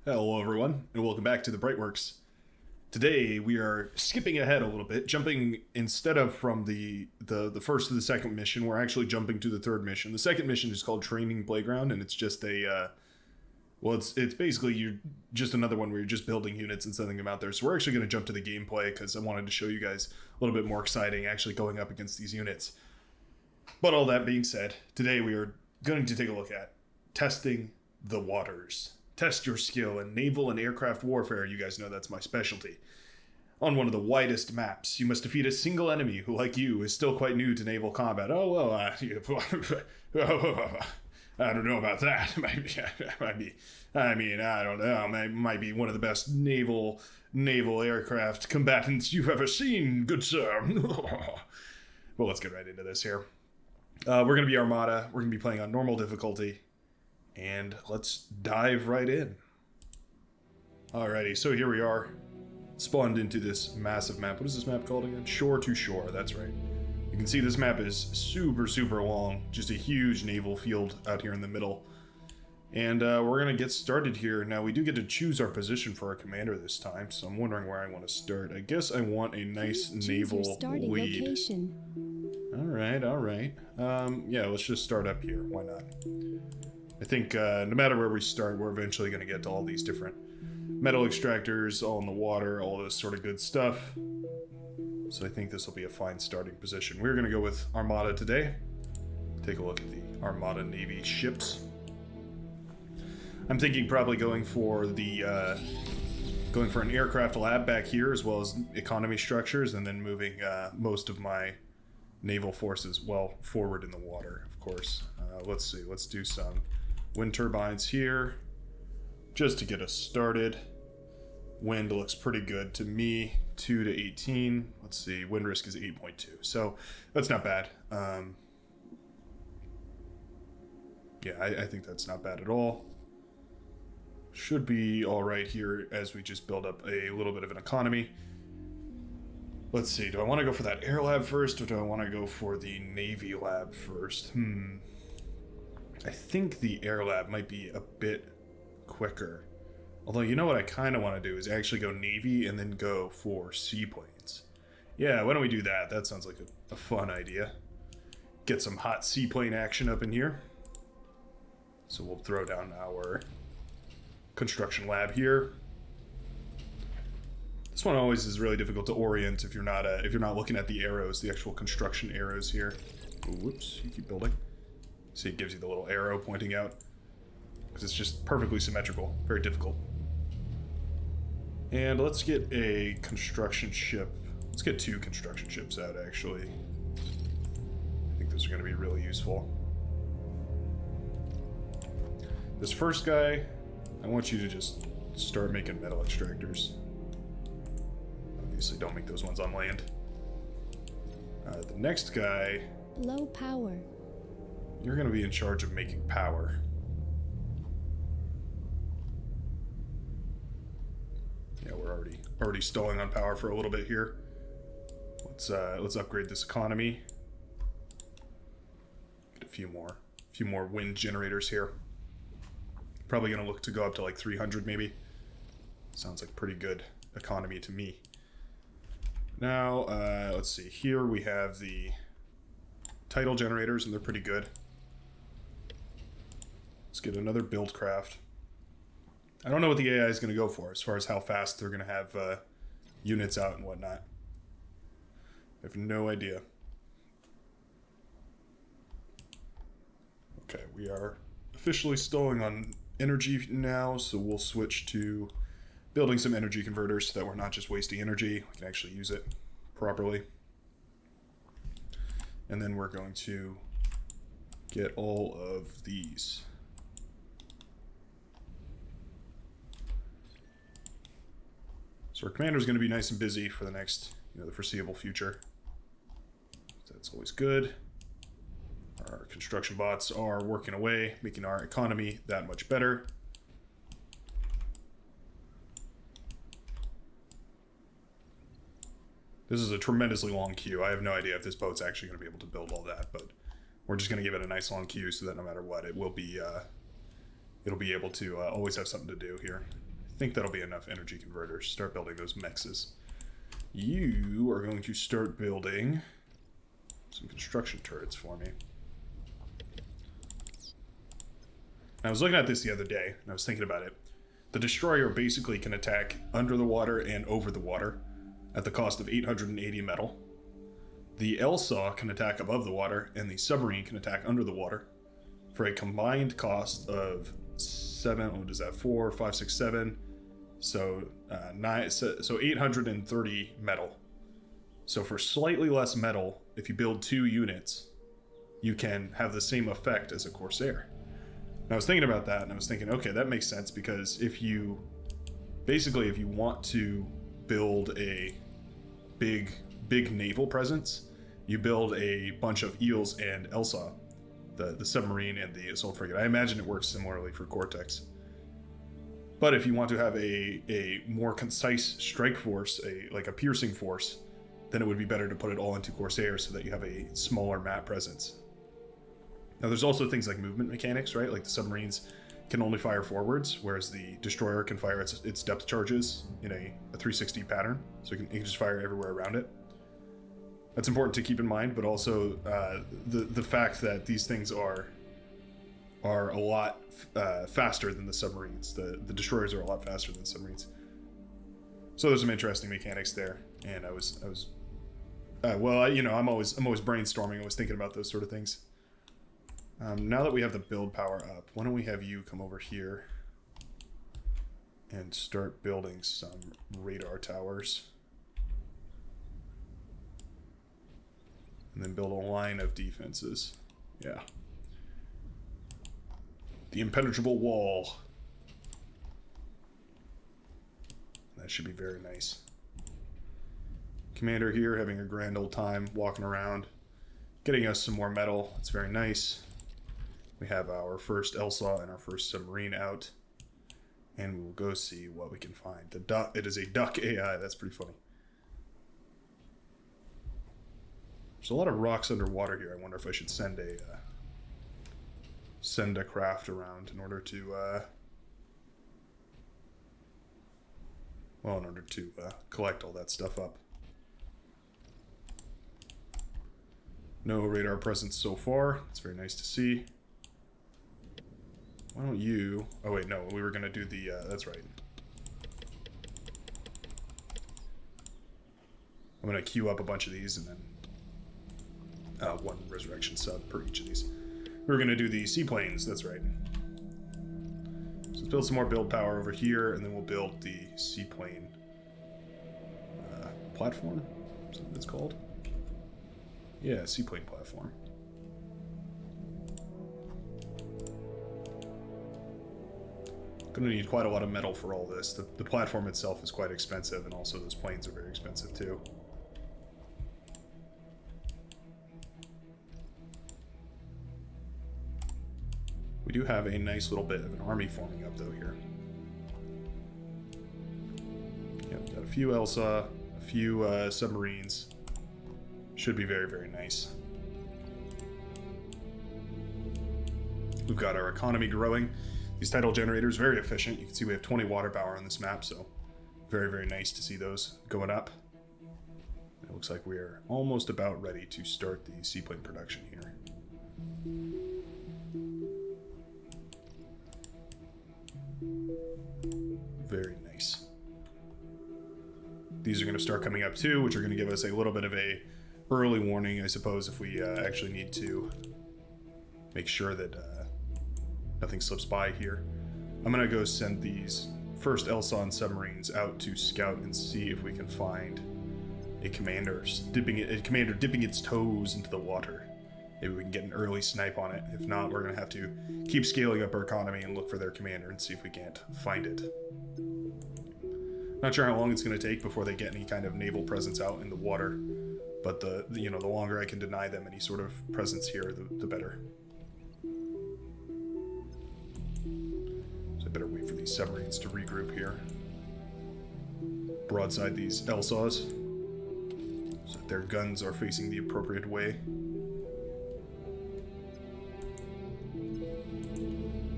Hello everyone, and welcome back to the Brightworks. Today we are skipping ahead a little bit, jumping instead of from the first to the second mission, we're actually jumping to the third mission. The second mission is called Training Playground, and it's just it's basically you're just another one where you're just building units and sending them out there. So we're actually going to jump to the gameplay because I wanted to show you guys a little bit more exciting actually going up against these units. But all that being said, today we are going to take a look at testing the waters. Test your skill in naval and aircraft warfare. You guys know that's my specialty. On one of the widest maps, you must defeat a single enemy who, like you, is still quite new to naval combat. Oh, well, I don't know about that. I don't know. Might be one of the best naval aircraft combatants you've ever seen, good sir. Well, let's get right into this here. We're going to be Armada. We're going to be playing on normal difficulty. And let's dive right in. Alrighty, so here we are, spawned into this massive map. What is this map called again? Shore to Shore, that's right. You can see this map is super long, just a huge naval field out here in the middle. And we're gonna get started here. Now we do get to choose our position for our commander this time, so I'm wondering where I want to start. I guess I want a nice naval lead. Location. Alright. Yeah, let's just start up here, why not? I think no matter where we start, we're eventually going to get to all these different metal extractors, all in the water, all this sort of good stuff. So I think this will be a fine starting position. We're going to go with Armada today. Take a look at the Armada Navy ships. I'm thinking probably going for an aircraft lab back here, as well as economy structures, and then moving most of my naval forces well forward in the water, of course. Let's see. Let's do some wind turbines here, just to get us started. Wind looks pretty good to me, 2 to 18. Let's see, wind risk is 8.2, so that's not bad. Yeah, I think that's not bad at all. Should be all right here as we just build up a little bit of an economy. Let's see, do I want to go for that air lab first, or do I want to go for the Navy lab first? I think the air lab might be a bit quicker. Although, you know what I kind of want to do is actually go Navy and then go for seaplanes. Yeah, why don't we do that? That sounds like a fun idea. Get some hot seaplane action up in here. So we'll throw down our construction lab here. This one always is really difficult to orient if you're not looking at the arrows, the actual construction arrows here. Ooh, whoops, you keep building. See, it gives you the little arrow pointing out, because it's just perfectly symmetrical. Very difficult. And let's get a construction ship. Let's get 2 construction ships out, actually. I think those are going to be really useful. This first guy, I want you to just start making metal extractors. Obviously, don't make those ones on land. The next guy... Low power. You're going to be in charge of making power. Yeah, we're already stalling on power for a little bit here. Let's upgrade this economy. Get a few more wind generators here. Probably going to look to go up to like 300 maybe. Sounds like pretty good economy to me. Now, let's see. Here we have the tidal generators, and they're pretty good. Let's get another build craft. I don't know what the AI is going to go for as far as how fast they're going to have units out and whatnot. I have no idea. Okay, we are officially stalling on energy now, so we'll switch to building some energy converters so that we're not just wasting energy. We can actually use it properly. And then we're going to get all of these. So our commander is going to be nice and busy for the next, the foreseeable future. That's always good. Our construction bots are working away, making our economy that much better. This is a tremendously long queue. I have no idea if this boat's actually going to be able to build all that, but we're just going to give it a nice long queue so that no matter what, it'll be able to always have something to do here. think that'll be enough energy converters. Start building those mexes. You are going to start building some construction turrets for me. I was looking at this the other day, and I was thinking about it. The destroyer basically can attack under the water and over the water at the cost of 880 metal. The LSAW can attack above the water, and the submarine can attack under the water for a combined cost of 7, what is that, 4, 5, 6, 7, so 9, so 830 metal. So for slightly less metal, if you build 2 units, you can have the same effect as a Corsair. And I was thinking about that, and I was thinking, okay, that makes sense, because if you want to build a big naval presence, you build a bunch of eels and Elsa, the submarine and the assault frigate. I imagine it works similarly for Cortex. But if you want to have a more concise strike force, like a piercing force, then it would be better to put it all into Corsair so that you have a smaller map presence. Now there's also things like movement mechanics, right? Like the submarines can only fire forwards, whereas the destroyer can fire its depth charges in a 360 pattern, so it can just fire everywhere around it. That's important to keep in mind, but also the fact that these things are a lot faster than the submarines. The destroyers are a lot faster than submarines. So there's some interesting mechanics there, and I'm always brainstorming. I was thinking about those sort of things. Now that we have the build power up, why don't we have you come over here and start building some radar towers. And then build a line of defenses. Yeah. The impenetrable wall. That should be very nice. Commander here having a grand old time walking around, getting us some more metal. It's very nice. We have our first Elsa and our first submarine out, and we'll go see what we can find. It is a duck AI. That's pretty funny. There's a lot of rocks underwater here. I wonder if I should send a craft around in order to collect all that stuff up. No radar presence so far. It's very nice to see. Why don't you... Oh wait, no, we were going to do the... that's right. I'm going to queue up a bunch of these and then... one resurrection sub per each of these. We were going to do the seaplanes, that's right. So let's build some more build power over here, and then we'll build the seaplane platform. Is that what it's called? Yeah, seaplane platform. Going to need quite a lot of metal for all this. The platform itself is quite expensive, and also those planes are very expensive too. We do have a nice little bit of an army forming up though here. Yeah, we've got a few Elsa, a few submarines. Should be very, very nice. We've got our economy growing. These tidal generators, very efficient. You can see we have 20 water power on this map, so very, very nice to see those going up. It looks like we are almost about ready to start the seaplane production here. Very nice. These are going to start coming up too, which are going to give us a little bit of a early warning, I suppose, if we actually need to make sure that nothing slips by here. I'm going to go send these first Elson submarines out to scout and see if we can find a commander dipping its toes into the water. Maybe we can get an early snipe on it. If not, we're going to have to keep scaling up our economy and look for their commander and see if we can't find it. Not sure how long it's going to take before they get any kind of naval presence out in the water, but the longer I can deny them any sort of presence here, the better. So I better wait for these submarines to regroup here. Broadside these LSAWs so that their guns are facing the appropriate way. And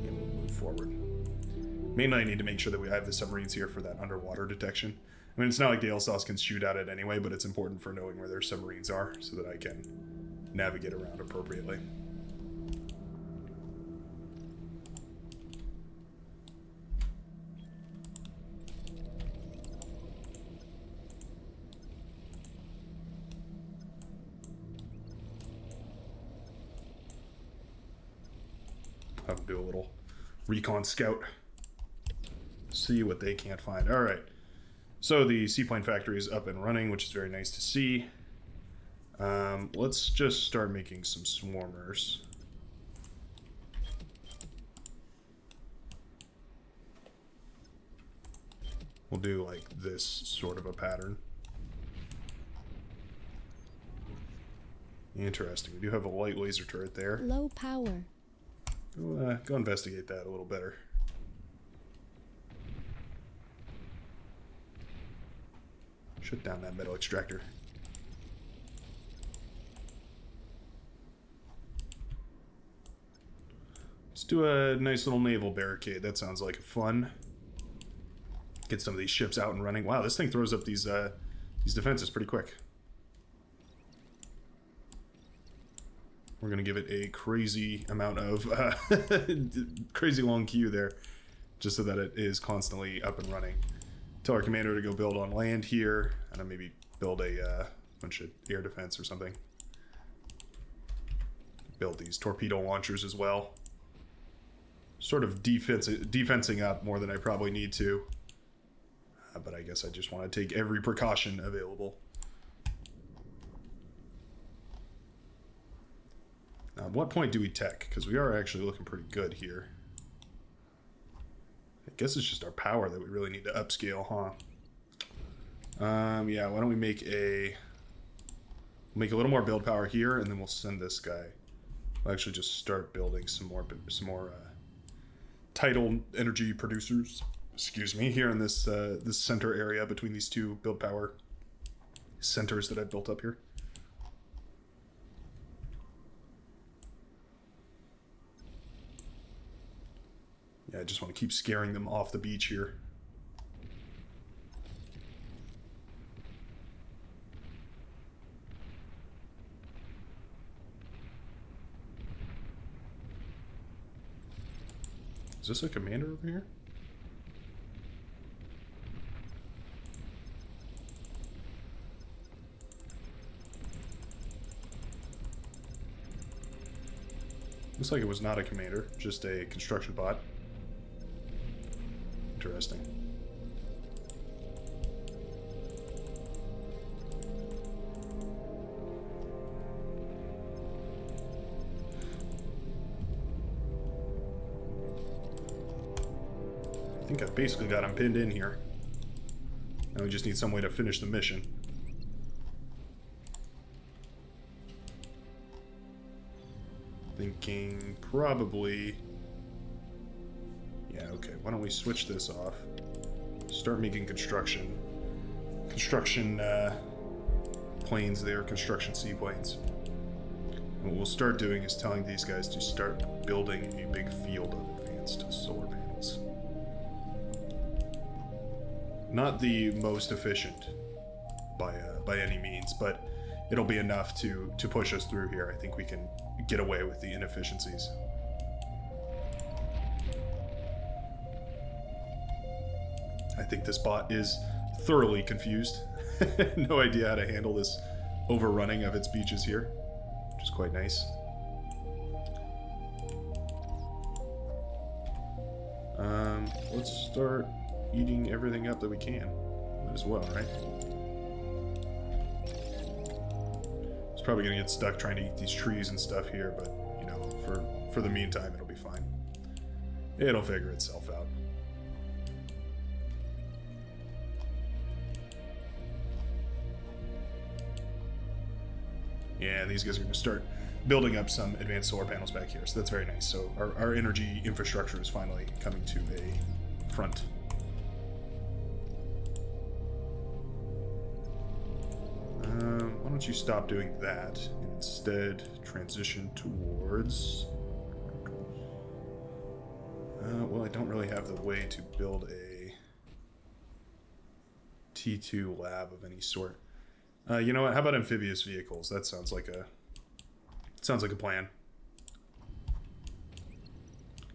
we'll move forward. Mainly I need to make sure that we have the submarines here for that underwater detection. I mean, it's not like the LSOS can shoot at it anyway, but it's important for knowing where their submarines are so that I can navigate around appropriately. Have them do a little recon scout. See what they can't find. All right. So the seaplane factory is up and running, which is very nice to see. Let's just start making some swarmers. We'll do like this sort of a pattern. Interesting. We do have a light laser turret there. Low power. Go investigate that a little better. Shut down that metal extractor. Let's do a nice little naval barricade. That sounds like fun. Get some of these ships out and running. Wow, this thing throws up these defenses pretty quick. We're going to give it a crazy amount of crazy long queue there, just so that it is constantly up and running. Tell our commander to go build on land here, and then maybe build a bunch of air defense or something. Build these torpedo launchers as well. Sort of defensing up more than I probably need to. But I guess I just want to take every precaution available. Now, at what point do we tech? Because we are actually looking pretty good here. I guess it's just our power that we really need to upscale, huh? Yeah, why don't we make a little more build power here, and then we'll send this guy. We'll actually just start building some more tidal energy producers. Excuse me, here in this this center area between these two build power centers that I've built up here. Yeah, I just want to keep scaring them off the beach here. Is this a commander over here? Looks like it was not a commander, just a construction bot. Interesting. I think I basically got him pinned in here. Now we just need some way to finish the mission. Thinking probably... Yeah, okay, why don't we switch this off? Start making construction planes there, construction seaplanes. And what we'll start doing is telling these guys to start building a big field of advanced solar panels. Not the most efficient by any means, but it'll be enough to push us through here. I think we can get away with the inefficiencies. I think this bot is thoroughly confused. No idea how to handle this overrunning of its beaches here, which is quite nice. Let's start eating everything up that we can. Might as well, right? It's probably gonna get stuck trying to eat these trees and stuff here, but you know, for the meantime, it'll be fine. It'll figure itself out. Yeah, these guys are going to start building up some advanced solar panels back here, so that's very nice. So our energy infrastructure is finally coming to a front. Why don't you stop doing that and instead transition towards Well, I don't really have the way to build a T2 lab of any sort. You know what? How about amphibious vehicles? That sounds like a plan.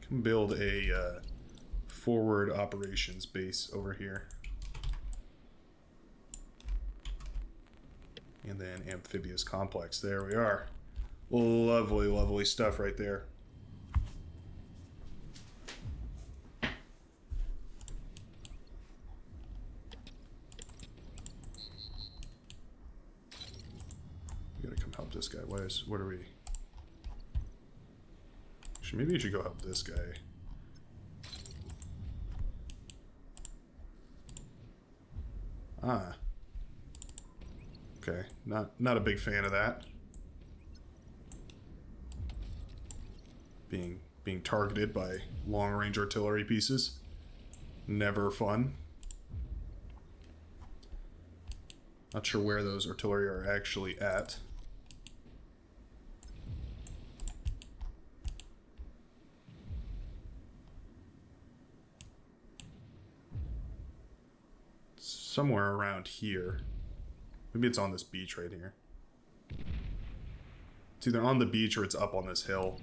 Can build a forward operations base over here. And then amphibious complex. There we are. Lovely, lovely stuff right there. We gotta come help this guy. What are we? Actually, maybe you should go help this guy. Ah. Okay, not a big fan of that. Being targeted by long-range artillery pieces. Never fun. Not sure where those artillery are actually at. Somewhere around here. Maybe it's on this beach right here. It's either on the beach or it's up on this hill.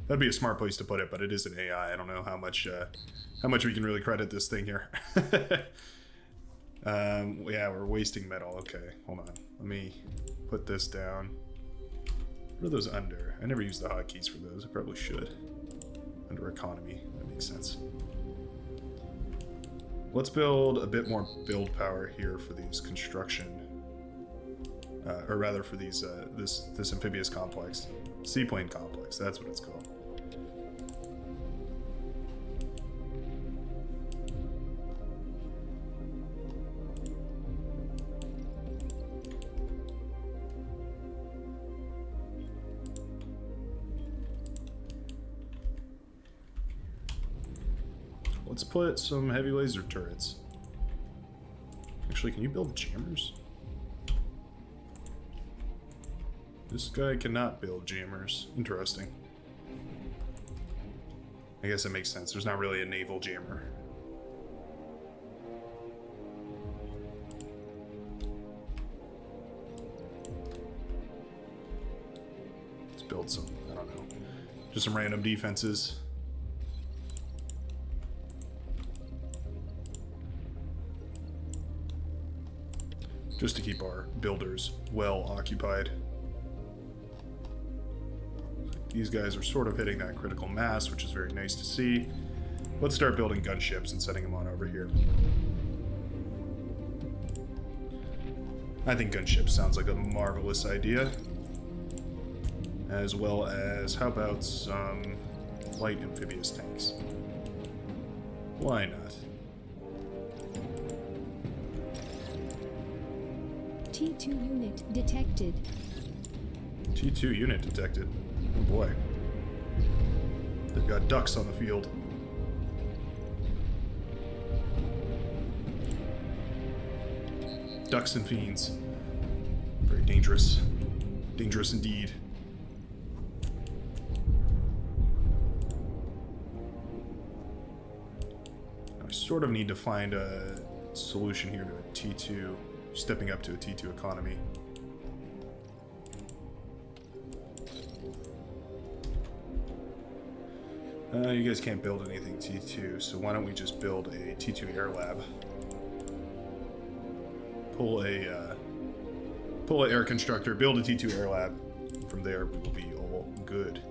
That'd be a smart place to put it, but it is an AI. I don't know how much we can really credit this thing here. Yeah, we're wasting metal. Okay, hold on. Let me put this down. What are those under? I never use the hotkeys for those. I probably should. Under economy. That makes sense. Let's build a bit more build power here for these construction. Or rather for these this amphibious complex. Seaplane complex, that's what it's called. Let's put some heavy laser turrets. Actually, can you build jammers? This guy cannot build jammers. Interesting. I guess it makes sense. There's not really a naval jammer. Let's build some, I don't know, just some random defenses. Just to keep our builders well occupied. These guys are sort of hitting that critical mass, which is very nice to see. Let's start building gunships and setting them on over here. I think gunships sounds like a marvelous idea. As well as, how about some light amphibious tanks? Why not? T2 unit detected. T2 unit detected. Oh boy. They've got ducks on the field. Ducks and fiends. Very dangerous. Dangerous indeed. I sort of need to find a solution here to a T2, stepping up to a T2 economy. You guys can't build anything T2, so why don't we just build a T2 air lab? Pull an air constructor, build a T2 air lab. From there, we will be all good.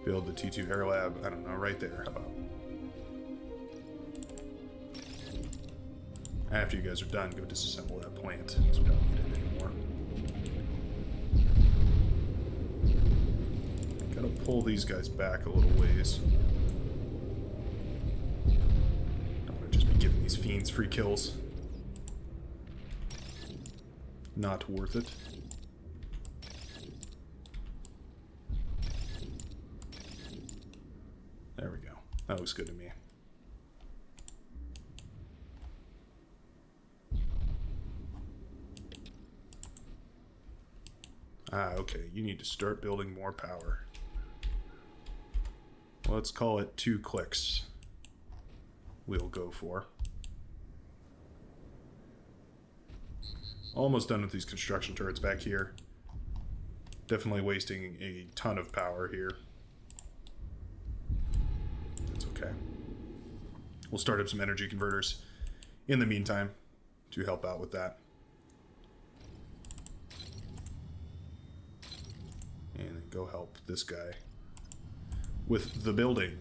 Build the T2 air lab, I don't know, right there. How about? After you guys are done, go disassemble that plant, because we don't need it anymore. Gotta pull these guys back a little ways. Don't want to just be giving these fiends free kills. Not worth it. There we go. That looks good to me. Ah, okay. You need to start building more power. Let's call it 2 clicks. We'll go for. Almost done with these construction turrets back here. Definitely wasting a ton of power here. That's okay. We'll start up some energy converters in the meantime to help out with that. And then go help this guy with the building.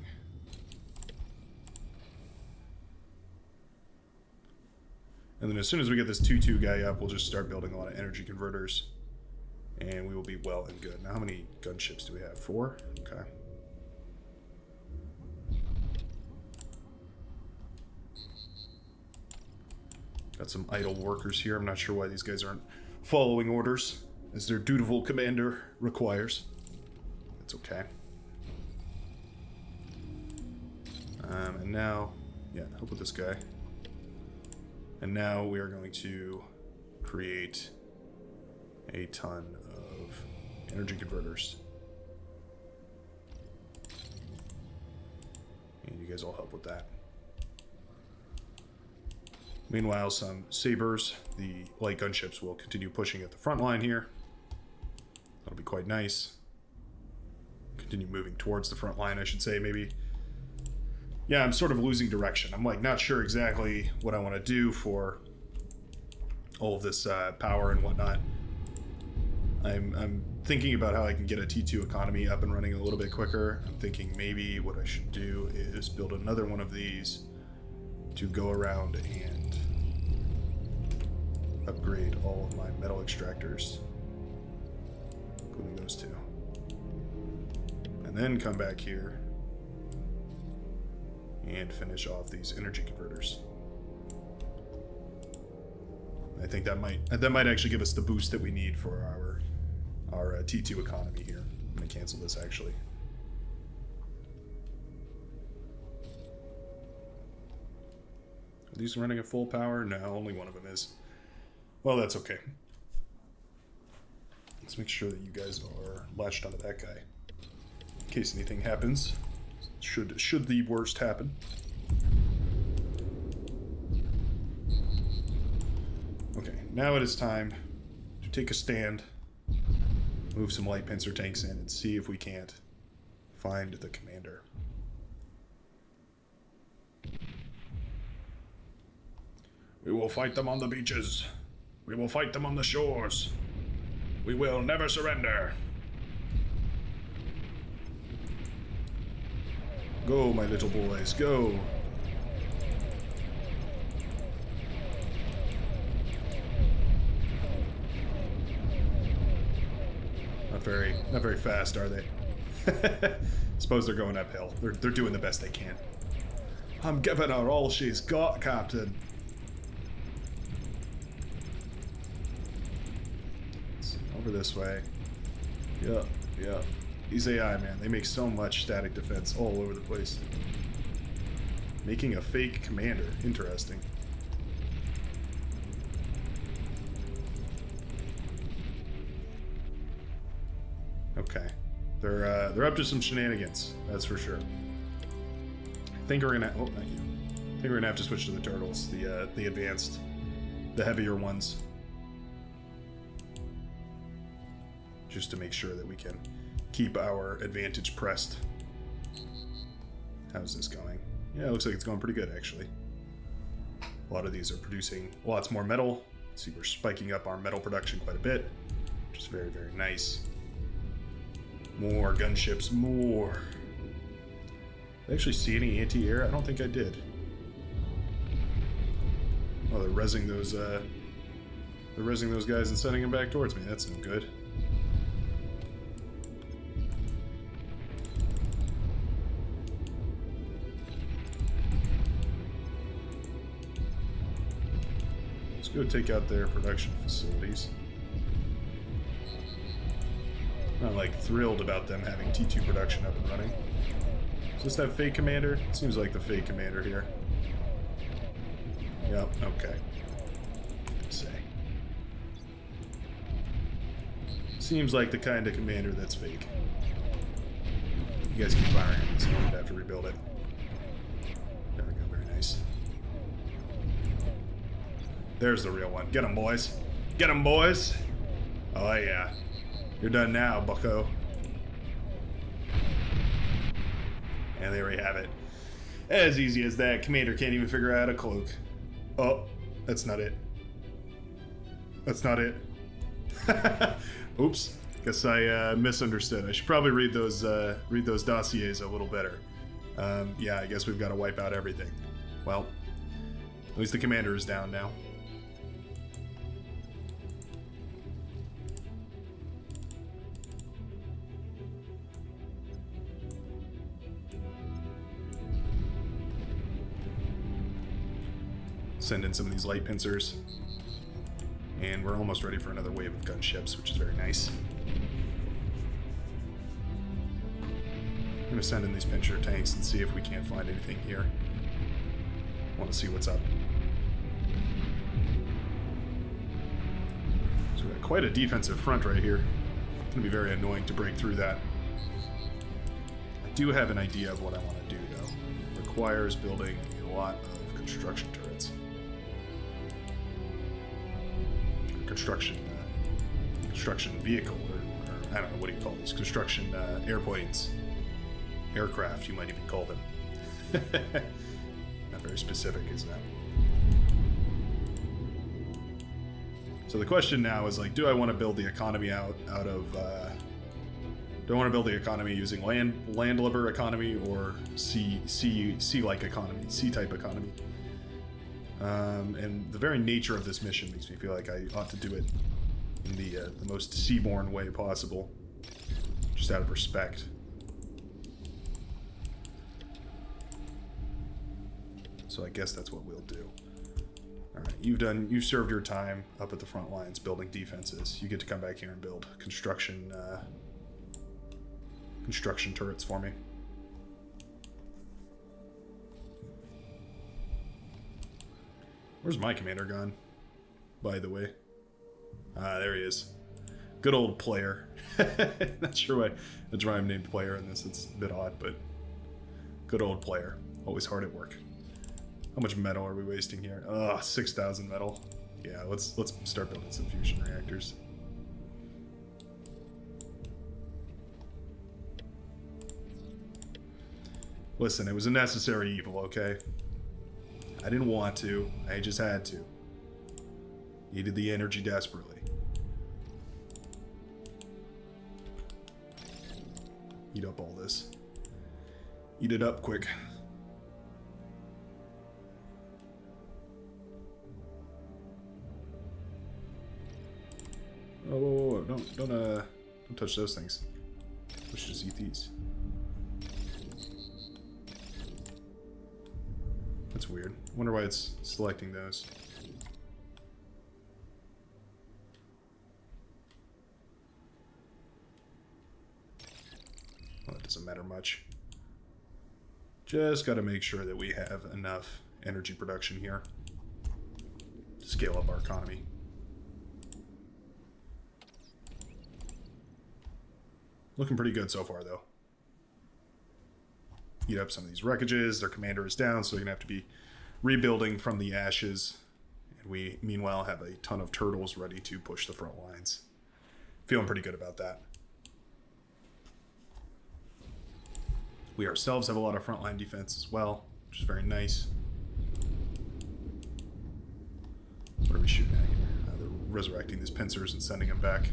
And then as soon as we get this 2-2 guy up, we'll just start building a lot of energy converters. And we will be well and good. Now, how many gunships do we have? 4? Okay. Got some idle workers here. I'm not sure why these guys aren't following orders, as their dutiful commander requires. That's okay. And now, yeah, help with this guy. And now we are going to create a ton of energy converters. And you guys all help with that. Meanwhile, some sabers, the light gunships, will continue pushing at the front line here. That'll be quite nice. Continue moving towards the front line, I should say, maybe. Yeah, I'm sort of losing direction. I'm like not sure exactly what I want to do for all of this power and whatnot. I'm thinking about how I can get a T2 economy up and running a little bit quicker. I'm thinking maybe what I should do is build another one of these to go around and upgrade all of my metal extractors, including those 2. And then come back here and finish off these energy converters. I think that might actually give us the boost that we need for our T2 economy here. I'm going to cancel this actually. Are these running at full power? No, only one of them is. Well, that's okay. Let's make sure that you guys are latched onto that guy in case anything happens. Should the worst happen. Okay, now it is time to take a stand, move some light pincer tanks in, and see if we can't find the commander. We will fight them on the beaches. We will fight them on the shores. We will never surrender. Go, my little boys, go. Not very fast, are they? Suppose they're going uphill. They're doing the best they can. I'm giving her all she's got, Captain. Let's see, over this way. Yeah. These AI, man, they make so much static defense all over the place. Making a fake commander. Interesting. Okay. They're up to some shenanigans, that's for sure. I think we're gonna... Oh, not you. I think we're gonna have to switch to the turtles, the advanced, the heavier ones. Just to make sure that we can keep our advantage pressed. How's this going? Yeah, it looks like it's going pretty good, actually. A lot of these are producing lots more metal. See, we're spiking up our metal production quite a bit, which is very, very nice. More gunships, more. Did I actually see any anti-air? I don't think I did. Oh, they're rezzing those guys and sending them back towards me. That's no good. Let's go take out their production facilities. Not like thrilled about them having T2 production up and running. Is this that fake commander? It seems like the fake commander here. Yep, okay. Seems like the kind of commander that's fake. You guys keep firing on this. I'm going to have to rebuild it. There we go. Very nice. There's the real one. Get him, boys. Get him, boys. Oh, yeah. You're done now, bucko. And there we have it. As easy as that. Commander can't even figure out a cloak. Oh, that's not it. That's not it. Oops. Guess I misunderstood. I should probably read those dossiers a little better. Yeah, I guess we've got to wipe out everything. Well, at least the commander is down now. Send in some of these light pincers. And we're almost ready for another wave of gunships, which is very nice. I'm going to send in these pincher tanks and see if we can't find anything here. I want to see what's up. So we've got quite a defensive front right here. It's going to be very annoying to break through that. I do have an idea of what I want to do, though. It requires building a lot of construction turrets. Construction vehicle, or I don't know, what do you call these? Construction airplanes. Aircraft, you might even call them. Not very specific, is that? So the question now is like, do I want to build the economy out of do I want to build the economy using landlubber economy or sea-like economy, sea-type economy? And the very nature of this mission makes me feel like I ought to do it in the most seaborne way possible, just out of respect. So I guess that's what we'll do. All right, you've served your time up at the front lines building defenses. You get to come back here and build construction turrets for me. Where's my commander gone, by the way? Ah, there he is. Good old player. Not sure why I'm named player in this. It's a bit odd, but good old player. Always hard at work. How much metal are we wasting here? 6,000 metal. Yeah, let's start building some fusion reactors. Listen, it was a necessary evil, okay? I didn't want to. I just had to. Needed the energy desperately. Eat up all this. Eat it up quick. Oh, whoa, whoa, don't touch those things. We should just eat these. That's weird. Wonder why it's selecting those. Well, that doesn't matter much. Just got to make sure that we have enough energy production here to scale up our economy. Looking pretty good so far, though. Eat up some of these wreckages. Their commander is down, so they're going to have to be rebuilding from the ashes. And we, meanwhile, have a ton of turtles ready to push the front lines. Feeling pretty good about that. We ourselves have a lot of frontline defense as well, which is very nice. What are we shooting at here? They're resurrecting these pincers and sending them back.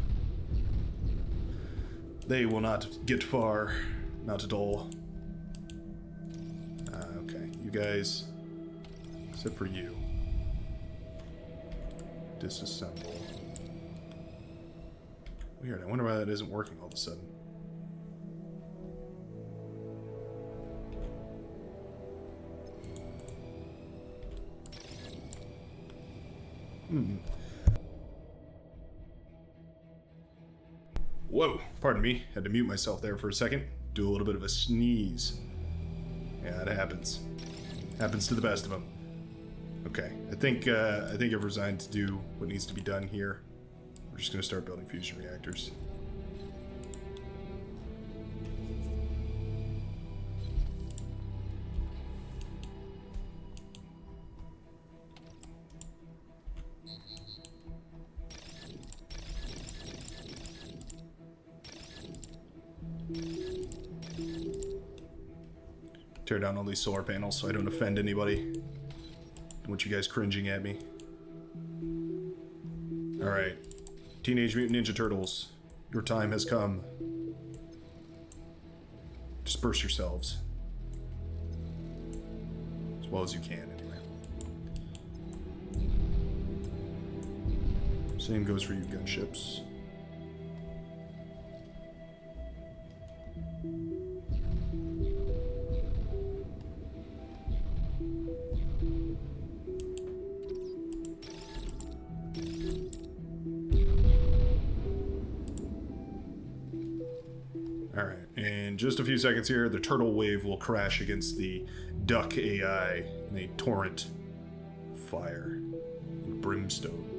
They will not get far, not at all. Okay, you guys, except for you, disassemble. Weird, I wonder why that isn't working all of a sudden. Whoa, pardon me. Had to mute myself there for a second. Do a little bit of a sneeze. Yeah, it happens. Happens to the best of them. Okay, I think I've resigned to do what needs to be done here. We're just going to start building fusion reactors. Tear down all these solar panels so I don't offend anybody. Don't want you guys cringing at me. Alright. Teenage Mutant Ninja Turtles. Your time has come. Disperse yourselves. As well as you can, anyway. Same goes for you gunships. Alright, in just a few seconds here, the turtle wave will crash against the duck AI in a torrent of fire and brimstone.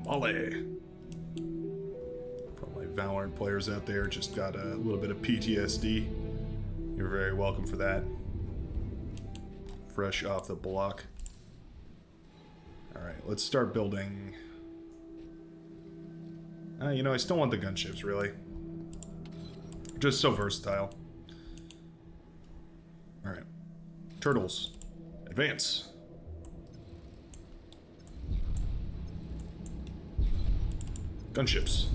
Molly! For all my Valorant players out there, just got a little bit of PTSD. You're very welcome for that. Fresh off the block. Alright, let's start building. You know, I still want the gunships, really. Just so versatile. Alright. Turtles. Advance. Gunships.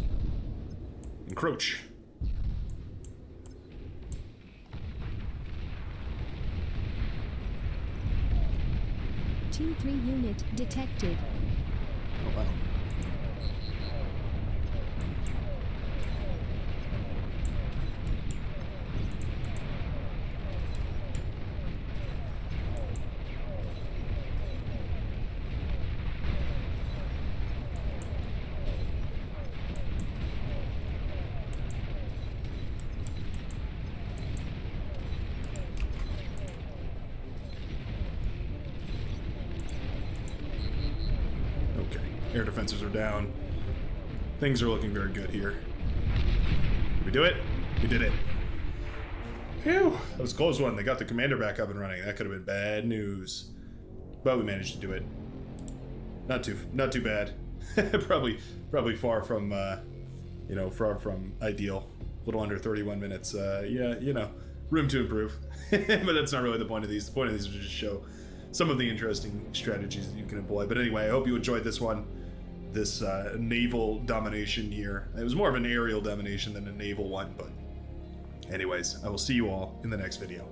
Encroach. T3 unit detected. Oh, wow. Air defenses are down. Things are looking very good here. Did we do it? We did it. Phew! That was a close one. They got the commander back up and running. That could have been bad news. But we managed to do it. Not too bad. probably far from far from ideal. A little under 31 minutes. Yeah, you know, room to improve. But that's not really the point of these. The point of these is to just show some of the interesting strategies that you can employ. But anyway, I hope you enjoyed this one. This naval domination here. It was more of an aerial domination than a naval one, but anyways, I will see you all in the next video.